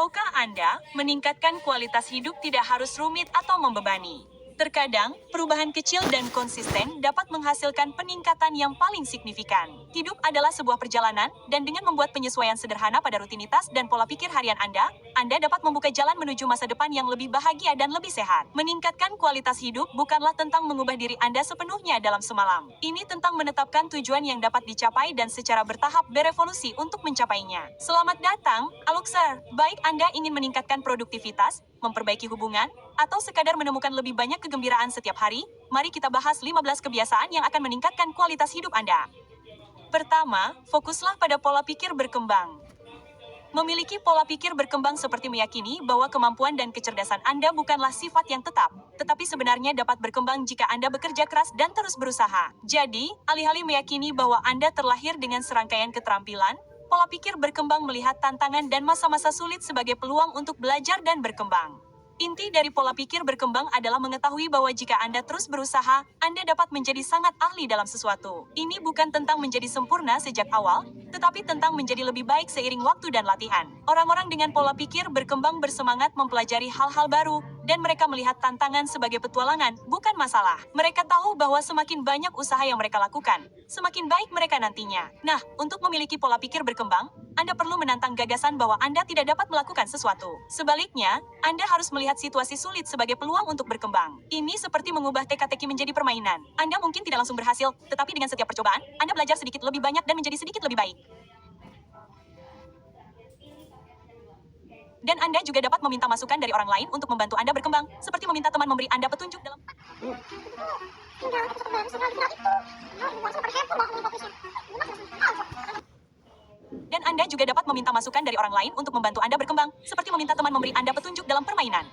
Tahukah Anda, meningkatkan kualitas hidup tidak harus rumit atau membebani. Terkadang, perubahan kecil dan konsisten dapat menghasilkan peningkatan yang paling signifikan. Hidup adalah sebuah perjalanan, dan dengan membuat penyesuaian sederhana pada rutinitas dan pola pikir harian Anda dapat membuka jalan menuju masa depan yang lebih bahagia dan lebih sehat. Meningkatkan kualitas hidup bukanlah tentang mengubah diri Anda sepenuhnya dalam semalam. Ini tentang menetapkan tujuan yang dapat dicapai dan secara bertahap berevolusi untuk mencapainya. Selamat datang, Aluxer. Baik Anda ingin meningkatkan produktivitas, memperbaiki hubungan, atau sekadar menemukan lebih banyak kegembiraan setiap hari, mari kita bahas 15 kebiasaan yang akan meningkatkan kualitas hidup Anda. Pertama, fokuslah pada pola pikir berkembang. Memiliki pola pikir berkembang seperti meyakini bahwa kemampuan dan kecerdasan Anda bukanlah sifat yang tetap, tetapi sebenarnya dapat berkembang jika Anda bekerja keras dan terus berusaha. Jadi, alih-alih meyakini bahwa Anda terlahir dengan serangkaian keterampilan, pola pikir berkembang melihat tantangan dan masa-masa sulit sebagai peluang untuk belajar dan berkembang. Inti dari pola pikir berkembang adalah mengetahui bahwa jika Anda terus berusaha, Anda dapat menjadi sangat ahli dalam sesuatu. Ini bukan tentang menjadi sempurna sejak awal, tetapi tentang menjadi lebih baik seiring waktu dan latihan. Orang-orang dengan pola pikir berkembang bersemangat mempelajari hal-hal baru, dan mereka melihat tantangan sebagai petualangan, bukan masalah. Mereka tahu bahwa semakin banyak usaha yang mereka lakukan, semakin baik mereka nantinya. Nah, untuk memiliki pola pikir berkembang, Anda perlu menantang gagasan bahwa Anda tidak dapat melakukan sesuatu. Sebaliknya, Anda harus melihat situasi sulit sebagai peluang untuk berkembang. Ini seperti mengubah teka-teki menjadi permainan. Anda mungkin tidak langsung berhasil, tetapi dengan setiap percobaan, Anda belajar sedikit lebih banyak dan menjadi sedikit lebih baik. Dan Anda juga dapat meminta masukan dari orang lain untuk membantu Anda berkembang, seperti meminta teman memberi Anda petunjuk dalam Dan Anda juga dapat meminta masukan dari orang lain untuk membantu Anda berkembang, seperti meminta teman memberi Anda petunjuk dalam permainan.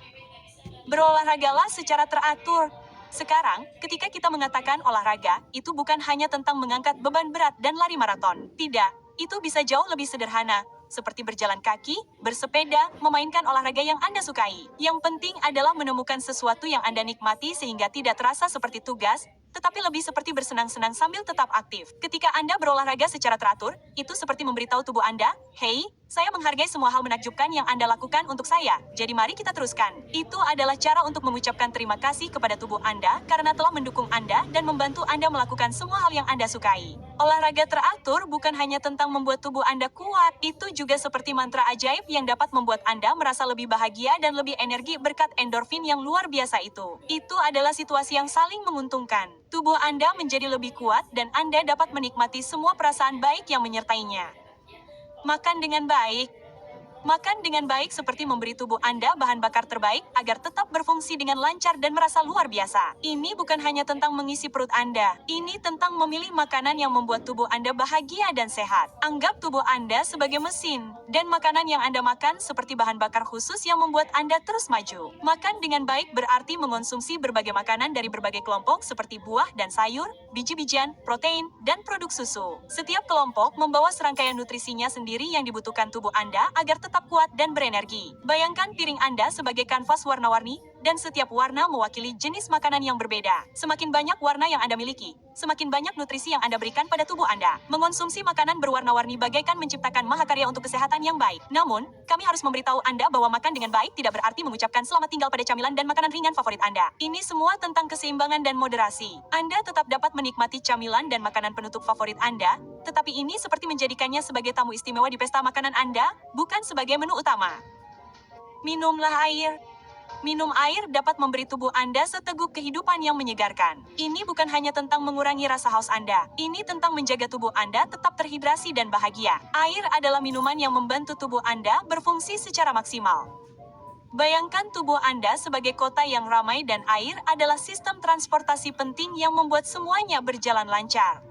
Berolahragalah secara teratur. Sekarang, ketika kita mengatakan olahraga, itu bukan hanya tentang mengangkat beban berat dan lari maraton. Tidak, itu bisa jauh lebih sederhana, seperti berjalan kaki, bersepeda, memainkan olahraga yang Anda sukai. Yang penting adalah menemukan sesuatu yang Anda nikmati sehingga tidak terasa seperti tugas, tetapi lebih seperti bersenang-senang sambil tetap aktif. Ketika Anda berolahraga secara teratur, itu seperti memberitahu tubuh Anda, "Hei, saya menghargai semua hal menakjubkan yang Anda lakukan untuk saya, jadi mari kita teruskan." Itu adalah cara untuk mengucapkan terima kasih kepada tubuh Anda karena telah mendukung Anda dan membantu Anda melakukan semua hal yang Anda sukai. Olahraga teratur bukan hanya tentang membuat tubuh Anda kuat, itu juga seperti mantra ajaib yang dapat membuat Anda merasa lebih bahagia dan lebih energi berkat endorfin yang luar biasa itu. Itu adalah situasi yang saling menguntungkan. Tubuh Anda menjadi lebih kuat dan Anda dapat menikmati semua perasaan baik yang menyertainya. Makan dengan baik. Makan dengan baik seperti memberi tubuh Anda bahan bakar terbaik agar tetap berfungsi dengan lancar dan merasa luar biasa. Ini bukan hanya tentang mengisi perut Anda. Ini tentang memilih makanan yang membuat tubuh Anda bahagia dan sehat. Anggap tubuh Anda sebagai mesin, dan makanan yang Anda makan seperti bahan bakar khusus yang membuat Anda terus maju. Makan dengan baik berarti mengonsumsi berbagai makanan dari berbagai kelompok seperti buah dan sayur, biji-bijian, protein, dan produk susu. Setiap kelompok membawa serangkaian nutrisinya sendiri yang dibutuhkan tubuh Anda agar tetap kuat dan berenergi. Bayangkan piring Anda sebagai kanvas warna-warni, dan setiap warna mewakili jenis makanan yang berbeda. Semakin banyak warna yang Anda miliki, semakin banyak nutrisi yang Anda berikan pada tubuh Anda. Mengonsumsi makanan berwarna-warni bagaikan menciptakan mahakarya untuk kesehatan yang baik. Namun, kami harus memberitahu Anda bahwa makan dengan baik tidak berarti mengucapkan selamat tinggal pada camilan dan makanan ringan favorit Anda. Ini semua tentang keseimbangan dan moderasi. Anda tetap dapat menikmati camilan dan makanan penutup favorit Anda, tetapi ini seperti menjadikannya sebagai tamu istimewa di pesta makanan Anda, bukan sebagai menu utama. Minumlah air. Minum air dapat memberi tubuh Anda seteguk kehidupan yang menyegarkan. Ini bukan hanya tentang mengurangi rasa haus Anda. Ini tentang menjaga tubuh Anda tetap terhidrasi dan bahagia. Air adalah minuman yang membantu tubuh Anda berfungsi secara maksimal. Bayangkan tubuh Anda sebagai kota yang ramai dan air adalah sistem transportasi penting yang membuat semuanya berjalan lancar.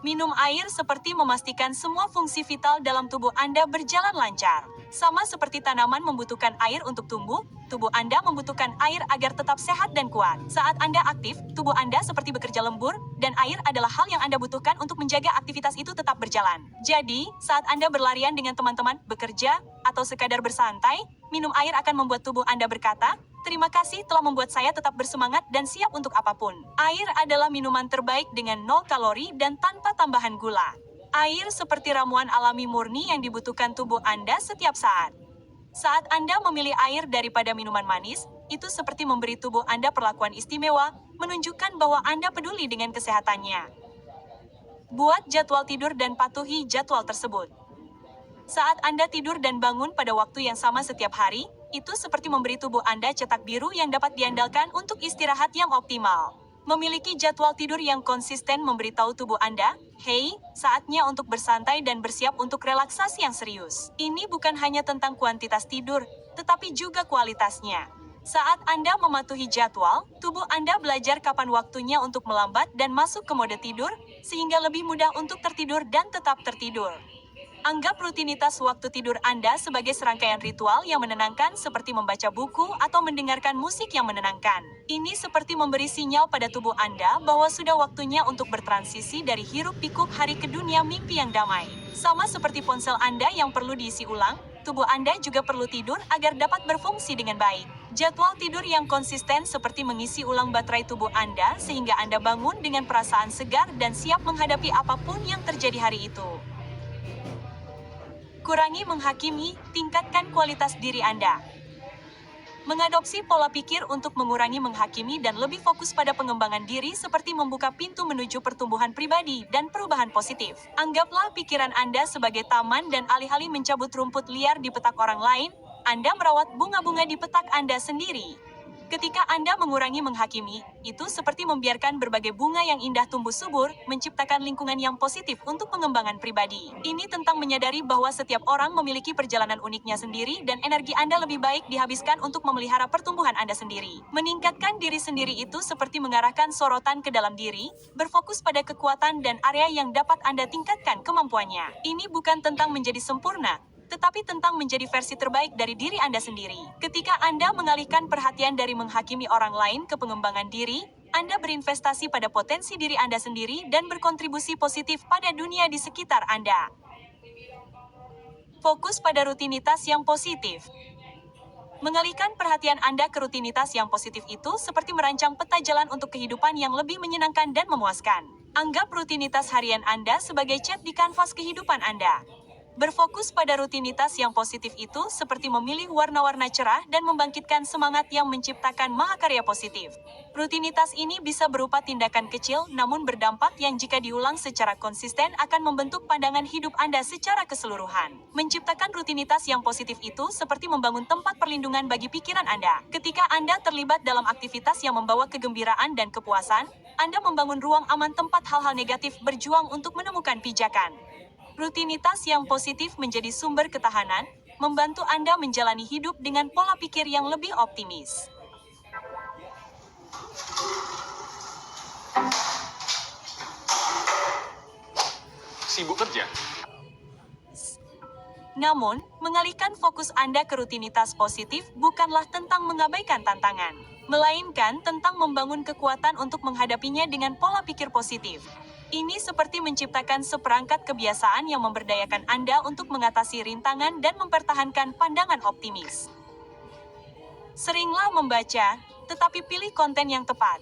Minum air seperti memastikan semua fungsi vital dalam tubuh Anda berjalan lancar. Sama seperti tanaman membutuhkan air untuk tumbuh, tubuh Anda membutuhkan air agar tetap sehat dan kuat. Saat Anda aktif, tubuh Anda seperti bekerja lembur, dan air adalah hal yang Anda butuhkan untuk menjaga aktivitas itu tetap berjalan. Jadi, saat Anda berlarian dengan teman-teman, bekerja, atau sekadar bersantai, minum air akan membuat tubuh Anda berkata, "Terima kasih telah membuat saya tetap bersemangat dan siap untuk apapun." Air adalah minuman terbaik dengan 0 kalori dan tanpa tambahan gula. Air seperti ramuan alami murni yang dibutuhkan tubuh Anda setiap saat. Saat Anda memilih air daripada minuman manis, itu seperti memberi tubuh Anda perlakuan istimewa, menunjukkan bahwa Anda peduli dengan kesehatannya. Buat jadwal tidur dan patuhi jadwal tersebut. Saat Anda tidur dan bangun pada waktu yang sama setiap hari, itu seperti memberi tubuh Anda cetak biru yang dapat diandalkan untuk istirahat yang optimal. Memiliki jadwal tidur yang konsisten memberitahu tubuh Anda, "Hei, saatnya untuk bersantai dan bersiap untuk relaksasi yang serius." Ini bukan hanya tentang kuantitas tidur, tetapi juga kualitasnya. Saat Anda mematuhi jadwal, tubuh Anda belajar kapan waktunya untuk melambat dan masuk ke mode tidur, sehingga lebih mudah untuk tertidur dan tetap tertidur. Anggap rutinitas waktu tidur Anda sebagai serangkaian ritual yang menenangkan seperti membaca buku atau mendengarkan musik yang menenangkan. Ini seperti memberi sinyal pada tubuh Anda bahwa sudah waktunya untuk bertransisi dari hiruk-pikuk hari ke dunia mimpi yang damai. Sama seperti ponsel Anda yang perlu diisi ulang, tubuh Anda juga perlu tidur agar dapat berfungsi dengan baik. Jadwal tidur yang konsisten seperti mengisi ulang baterai tubuh Anda sehingga Anda bangun dengan perasaan segar dan siap menghadapi apapun yang terjadi hari itu. Kurangi menghakimi, tingkatkan kualitas diri Anda. Mengadopsi pola pikir untuk mengurangi menghakimi dan lebih fokus pada pengembangan diri seperti membuka pintu menuju pertumbuhan pribadi dan perubahan positif. Anggaplah pikiran Anda sebagai taman dan alih-alih mencabut rumput liar di petak orang lain, Anda merawat bunga-bunga di petak Anda sendiri. Ketika Anda mengurangi menghakimi, itu seperti membiarkan berbagai bunga yang indah tumbuh subur, menciptakan lingkungan yang positif untuk pengembangan pribadi. Ini tentang menyadari bahwa setiap orang memiliki perjalanan uniknya sendiri dan energi Anda lebih baik dihabiskan untuk memelihara pertumbuhan Anda sendiri. Meningkatkan diri sendiri itu seperti mengarahkan sorotan ke dalam diri, berfokus pada kekuatan dan area yang dapat Anda tingkatkan kemampuannya. Ini bukan tentang menjadi sempurna, tetapi tentang menjadi versi terbaik dari diri Anda sendiri. Ketika Anda mengalihkan perhatian dari menghakimi orang lain ke pengembangan diri, Anda berinvestasi pada potensi diri Anda sendiri dan berkontribusi positif pada dunia di sekitar Anda. Fokus pada rutinitas yang positif. Mengalihkan perhatian Anda ke rutinitas yang positif itu seperti merancang peta jalan untuk kehidupan yang lebih menyenangkan dan memuaskan. Anggap rutinitas harian Anda sebagai cat di kanvas kehidupan Anda. Berfokus pada rutinitas yang positif itu seperti memilih warna-warna cerah dan membangkitkan semangat yang menciptakan mahakarya positif. Rutinitas ini bisa berupa tindakan kecil namun berdampak yang jika diulang secara konsisten akan membentuk pandangan hidup Anda secara keseluruhan. Menciptakan rutinitas yang positif itu seperti membangun tempat perlindungan bagi pikiran Anda. Ketika Anda terlibat dalam aktivitas yang membawa kegembiraan dan kepuasan, Anda membangun ruang aman tempat hal-hal negatif berjuang untuk menemukan pijakan. Rutinitas yang positif menjadi sumber ketahanan, membantu Anda menjalani hidup dengan pola pikir yang lebih optimis. Sibuk kerja. Namun, mengalihkan fokus Anda ke rutinitas positif bukanlah tentang mengabaikan tantangan, melainkan tentang membangun kekuatan untuk menghadapinya dengan pola pikir positif. Ini seperti menciptakan seperangkat kebiasaan yang memberdayakan Anda untuk mengatasi rintangan dan mempertahankan pandangan optimis. Seringlah membaca, tetapi pilih konten yang tepat.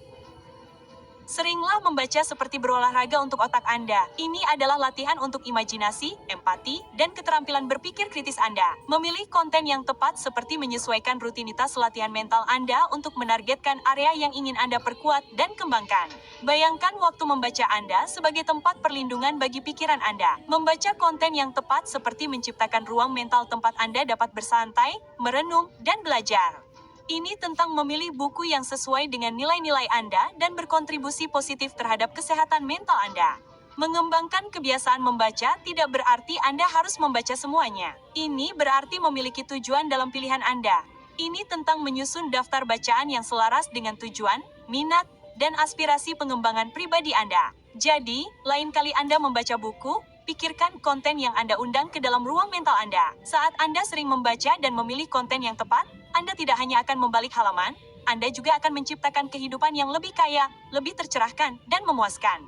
Seringlah membaca seperti berolahraga untuk otak Anda. Ini adalah latihan untuk imajinasi, empati, dan keterampilan berpikir kritis Anda. Memilih konten yang tepat seperti menyesuaikan rutinitas latihan mental Anda untuk menargetkan area yang ingin Anda perkuat dan kembangkan. Bayangkan waktu membaca Anda sebagai tempat perlindungan bagi pikiran Anda. Membaca konten yang tepat seperti menciptakan ruang mental tempat Anda dapat bersantai, merenung, dan belajar. Ini tentang memilih buku yang sesuai dengan nilai-nilai Anda dan berkontribusi positif terhadap kesehatan mental Anda. Mengembangkan kebiasaan membaca tidak berarti Anda harus membaca semuanya. Ini berarti memiliki tujuan dalam pilihan Anda. Ini tentang menyusun daftar bacaan yang selaras dengan tujuan, minat, dan aspirasi pengembangan pribadi Anda. Jadi, lain kali Anda membaca buku, pikirkan konten yang Anda undang ke dalam ruang mental Anda. Saat Anda sering membaca dan memilih konten yang tepat, Anda tidak hanya akan membalik halaman, Anda juga akan menciptakan kehidupan yang lebih kaya, lebih tercerahkan, dan memuaskan.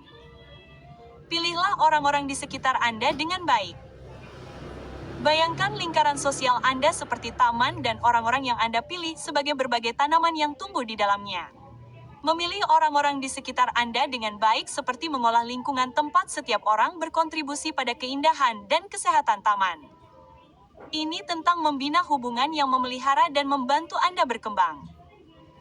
Pilihlah orang-orang di sekitar Anda dengan baik. Bayangkan lingkaran sosial Anda seperti taman dan orang-orang yang Anda pilih sebagai berbagai tanaman yang tumbuh di dalamnya. Memilih orang-orang di sekitar Anda dengan baik seperti mengolah lingkungan tempat setiap orang berkontribusi pada keindahan dan kesehatan taman. Ini tentang membina hubungan yang memelihara dan membantu Anda berkembang.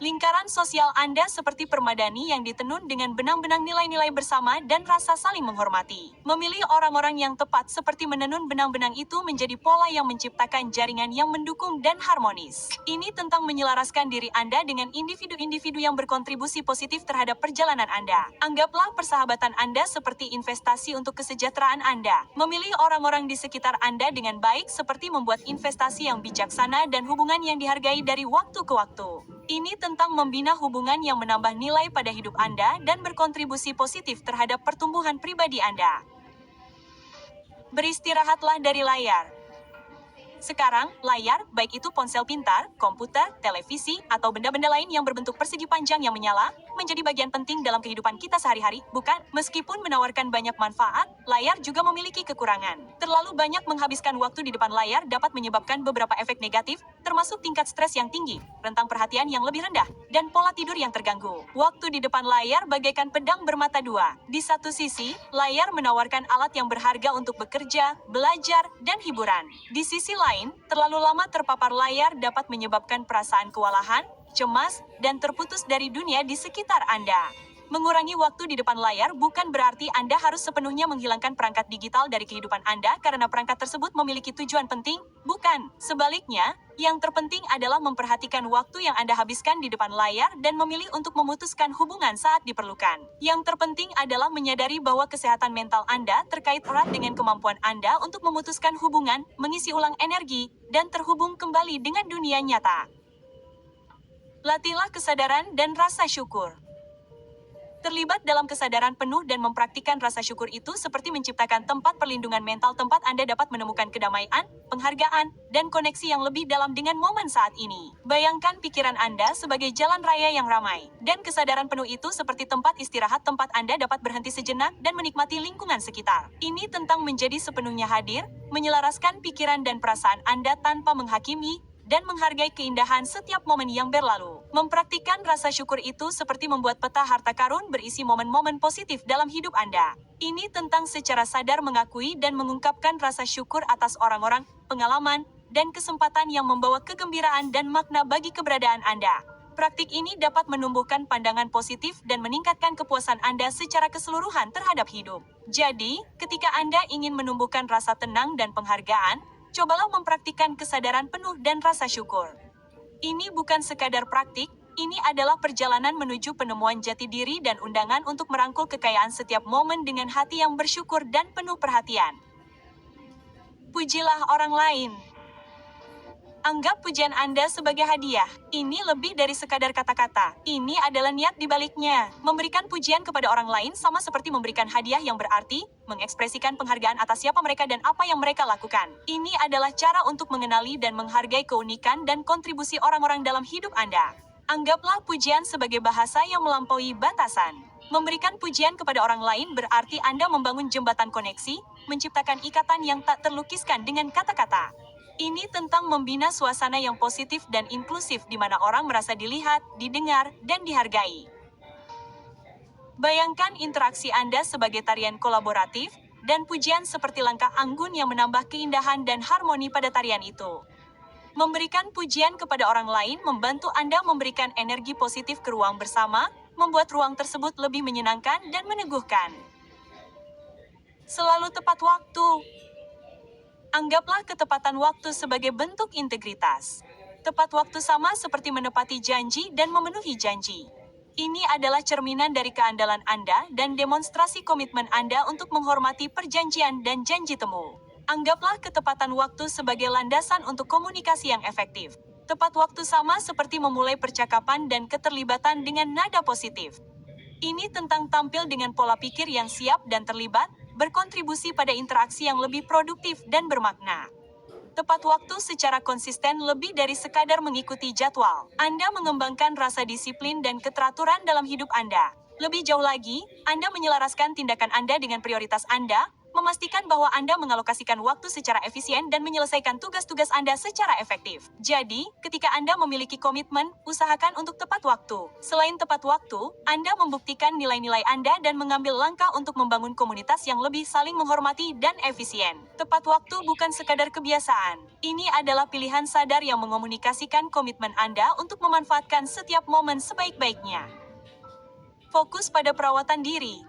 Lingkaran sosial Anda seperti permadani yang ditenun dengan benang-benang nilai-nilai bersama dan rasa saling menghormati. Memilih orang-orang yang tepat seperti menenun benang-benang itu menjadi pola yang menciptakan jaringan yang mendukung dan harmonis. Ini tentang menyelaraskan diri Anda dengan individu-individu yang berkontribusi positif terhadap perjalanan Anda. Anggaplah persahabatan Anda seperti investasi untuk kesejahteraan Anda. Memilih orang-orang di sekitar Anda dengan baik seperti membuat investasi yang bijaksana dan hubungan yang dihargai dari waktu ke waktu. Ini tentang membina hubungan yang menambah nilai pada hidup Anda dan berkontribusi positif terhadap pertumbuhan pribadi Anda. Beristirahatlah dari layar. Sekarang, layar, baik itu ponsel pintar, komputer, televisi, atau benda-benda lain yang berbentuk persegi panjang yang menyala, menjadi bagian penting dalam kehidupan kita sehari-hari, bukan? Meskipun menawarkan banyak manfaat, layar juga memiliki kekurangan. Terlalu banyak menghabiskan waktu di depan layar dapat menyebabkan beberapa efek negatif, termasuk tingkat stres yang tinggi, rentang perhatian yang lebih rendah, dan pola tidur yang terganggu. Waktu di depan layar bagaikan pedang bermata dua. Di satu sisi, layar menawarkan alat yang berharga untuk bekerja, belajar, dan hiburan. Di sisi lain, terlalu lama terpapar layar dapat menyebabkan perasaan kewalahan, cemas, dan terputus dari dunia di sekitar Anda. Mengurangi waktu di depan layar bukan berarti Anda harus sepenuhnya menghilangkan perangkat digital dari kehidupan Anda karena perangkat tersebut memiliki tujuan penting, bukan. Sebaliknya, yang terpenting adalah memperhatikan waktu yang Anda habiskan di depan layar dan memilih untuk memutuskan hubungan saat diperlukan. Yang terpenting adalah menyadari bahwa kesehatan mental Anda terkait erat dengan kemampuan Anda untuk memutuskan hubungan, mengisi ulang energi, dan terhubung kembali dengan dunia nyata. Latihlah kesadaran dan rasa syukur. Terlibat dalam kesadaran penuh dan mempraktikkan rasa syukur itu seperti menciptakan tempat perlindungan mental tempat Anda dapat menemukan kedamaian, penghargaan, dan koneksi yang lebih dalam dengan momen saat ini. Bayangkan pikiran Anda sebagai jalan raya yang ramai, dan kesadaran penuh itu seperti tempat istirahat tempat Anda dapat berhenti sejenak dan menikmati lingkungan sekitar. Ini tentang menjadi sepenuhnya hadir, menyelaraskan pikiran dan perasaan Anda tanpa menghakimi, dan menghargai keindahan setiap momen yang berlalu. Mempraktikkan rasa syukur itu seperti membuat peta harta karun berisi momen-momen positif dalam hidup Anda. Ini tentang secara sadar mengakui dan mengungkapkan rasa syukur atas orang-orang, pengalaman, dan kesempatan yang membawa kegembiraan dan makna bagi keberadaan Anda. Praktik ini dapat menumbuhkan pandangan positif dan meningkatkan kepuasan Anda secara keseluruhan terhadap hidup. Jadi, ketika Anda ingin menumbuhkan rasa tenang dan penghargaan, cobalah mempraktikkan kesadaran penuh dan rasa syukur. Ini bukan sekadar praktik, ini adalah perjalanan menuju penemuan jati diri dan undangan untuk merangkul kekayaan setiap momen dengan hati yang bersyukur dan penuh perhatian. Pujilah orang lain. Anggap pujian Anda sebagai hadiah. Ini lebih dari sekadar kata-kata. Ini adalah niat di baliknya. Memberikan pujian kepada orang lain sama seperti memberikan hadiah yang berarti, mengekspresikan penghargaan atas siapa mereka dan apa yang mereka lakukan. Ini adalah cara untuk mengenali dan menghargai keunikan dan kontribusi orang-orang dalam hidup Anda. Anggaplah pujian sebagai bahasa yang melampaui batasan. Memberikan pujian kepada orang lain berarti Anda membangun jembatan koneksi, menciptakan ikatan yang tak terlukiskan dengan kata-kata. Ini tentang membina suasana yang positif dan inklusif di mana orang merasa dilihat, didengar, dan dihargai. Bayangkan interaksi Anda sebagai tarian kolaboratif, dan pujian seperti langkah anggun yang menambah keindahan dan harmoni pada tarian itu. Memberikan pujian kepada orang lain membantu Anda memberikan energi positif ke ruang bersama, membuat ruang tersebut lebih menyenangkan dan meneguhkan. Selalu tepat waktu. Anggaplah ketepatan waktu sebagai bentuk integritas. Tepat waktu sama seperti menepati janji dan memenuhi janji. Ini adalah cerminan dari keandalan Anda dan demonstrasi komitmen Anda untuk menghormati perjanjian dan janji temu. Anggaplah ketepatan waktu sebagai landasan untuk komunikasi yang efektif. Tepat waktu sama seperti memulai percakapan dan keterlibatan dengan nada positif. Ini tentang tampil dengan pola pikir yang siap dan terlibat, berkontribusi pada interaksi yang lebih produktif dan bermakna. Tepat waktu secara konsisten lebih dari sekadar mengikuti jadwal. Anda mengembangkan rasa disiplin dan keteraturan dalam hidup Anda. Lebih jauh lagi, Anda menyelaraskan tindakan Anda dengan prioritas Anda, Memastikan bahwa Anda mengalokasikan waktu secara efisien dan menyelesaikan tugas-tugas Anda secara efektif. Jadi, ketika Anda memiliki komitmen, usahakan untuk tepat waktu. Selain tepat waktu, Anda membuktikan nilai-nilai Anda dan mengambil langkah untuk membangun komunitas yang lebih saling menghormati dan efisien. Tepat waktu bukan sekadar kebiasaan. Ini adalah pilihan sadar yang mengomunikasikan komitmen Anda untuk memanfaatkan setiap momen sebaik-baiknya. Fokus pada perawatan diri.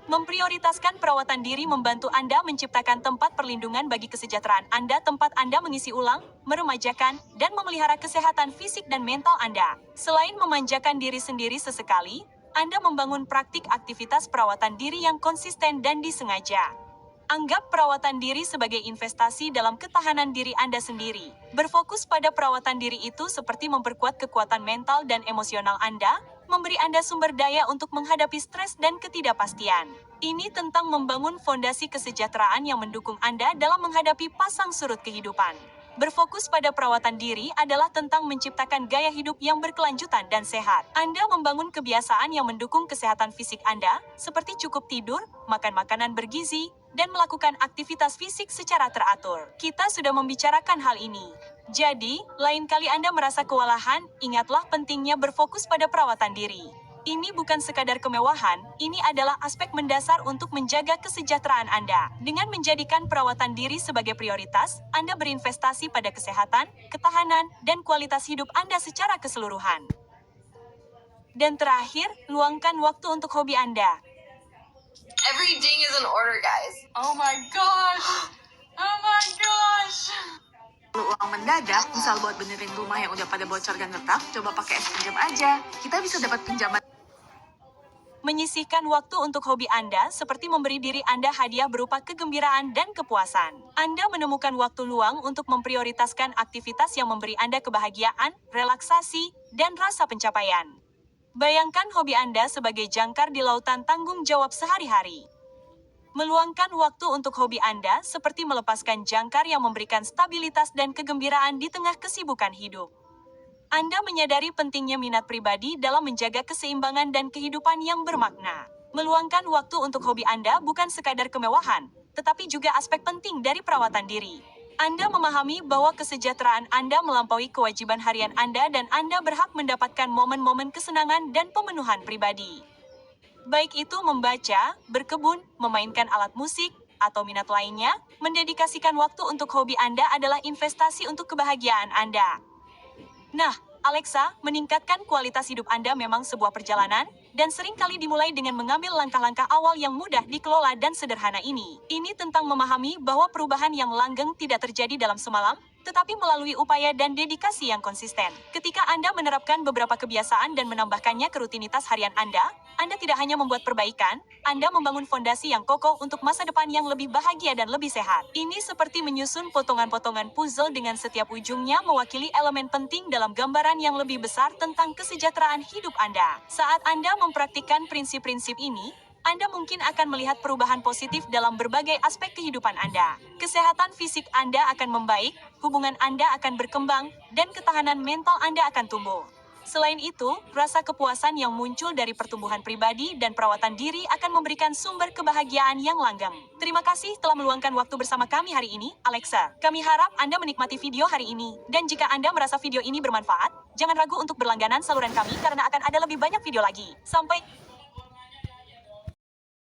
Memprioritaskan perawatan diri membantu Anda menciptakan tempat perlindungan bagi kesejahteraan Anda, tempat Anda mengisi ulang, meremajakan, dan memelihara kesehatan fisik dan mental Anda. Selain memanjakan diri sendiri sesekali, Anda membangun praktik aktivitas perawatan diri yang konsisten dan disengaja. Anggap perawatan diri sebagai investasi dalam ketahanan diri Anda sendiri. Berfokus pada perawatan diri itu seperti memperkuat kekuatan mental dan emosional Anda, memberi Anda sumber daya untuk menghadapi stres dan ketidakpastian. Ini tentang membangun fondasi kesejahteraan yang mendukung Anda dalam menghadapi pasang surut kehidupan. Berfokus pada perawatan diri adalah tentang menciptakan gaya hidup yang berkelanjutan dan sehat. Anda membangun kebiasaan yang mendukung kesehatan fisik Anda, seperti cukup tidur, makan makanan bergizi, dan melakukan aktivitas fisik secara teratur. Kita sudah membicarakan hal ini. Jadi, lain kali Anda merasa kewalahan, ingatlah pentingnya berfokus pada perawatan diri. Ini bukan sekadar kemewahan, ini adalah aspek mendasar untuk menjaga kesejahteraan Anda. Dengan menjadikan perawatan diri sebagai prioritas, Anda berinvestasi pada kesehatan, ketahanan, dan kualitas hidup Anda secara keseluruhan. Dan terakhir, luangkan waktu untuk hobi Anda. Every ding is an order, guys. Oh my gosh! Oh my gosh! Kalau uang mendadak, misal buat benerin rumah yang udah pada bocor dan retak, coba pakai pinjam aja. Kita bisa dapat pinjaman. Menyisihkan waktu untuk hobi Anda seperti memberi diri Anda hadiah berupa kegembiraan dan kepuasan. Anda menemukan waktu luang untuk memprioritaskan aktivitas yang memberi Anda kebahagiaan, relaksasi, dan rasa pencapaian. Bayangkan hobi Anda sebagai jangkar di lautan tanggung jawab sehari-hari. Meluangkan waktu untuk hobi Anda seperti melepaskan jangkar yang memberikan stabilitas dan kegembiraan di tengah kesibukan hidup. Anda menyadari pentingnya minat pribadi dalam menjaga keseimbangan dan kehidupan yang bermakna. Meluangkan waktu untuk hobi Anda bukan sekadar kemewahan, tetapi juga aspek penting dari perawatan diri. Anda memahami bahwa kesejahteraan Anda melampaui kewajiban harian Anda dan Anda berhak mendapatkan momen-momen kesenangan dan pemenuhan pribadi. Baik itu membaca, berkebun, memainkan alat musik, atau minat lainnya, mendedikasikan waktu untuk hobi Anda adalah investasi untuk kebahagiaan Anda. Nah, Alexa, meningkatkan kualitas hidup Anda memang sebuah perjalanan, dan sering kali dimulai dengan mengambil langkah-langkah awal yang mudah dikelola dan sederhana ini. Ini tentang memahami bahwa perubahan yang langgeng tidak terjadi dalam semalam, tetapi melalui upaya dan dedikasi yang konsisten. Ketika Anda menerapkan beberapa kebiasaan dan menambahkannya ke rutinitas harian Anda tidak hanya membuat perbaikan, Anda membangun fondasi yang kokoh untuk masa depan yang lebih bahagia dan lebih sehat. Ini seperti menyusun potongan-potongan puzzle dengan setiap ujungnya mewakili elemen penting dalam gambaran yang lebih besar tentang kesejahteraan hidup Anda. Saat Anda mempraktikkan prinsip-prinsip ini, Anda mungkin akan melihat perubahan positif dalam berbagai aspek kehidupan Anda. Kesehatan fisik Anda akan membaik, hubungan Anda akan berkembang, dan ketahanan mental Anda akan tumbuh. Selain itu, rasa kepuasan yang muncul dari pertumbuhan pribadi dan perawatan diri akan memberikan sumber kebahagiaan yang langgeng. Terima kasih telah meluangkan waktu bersama kami hari ini, Alexa. Kami harap Anda menikmati video hari ini. Dan jika Anda merasa video ini bermanfaat, jangan ragu untuk berlangganan saluran kami karena akan ada lebih banyak video lagi. Sampai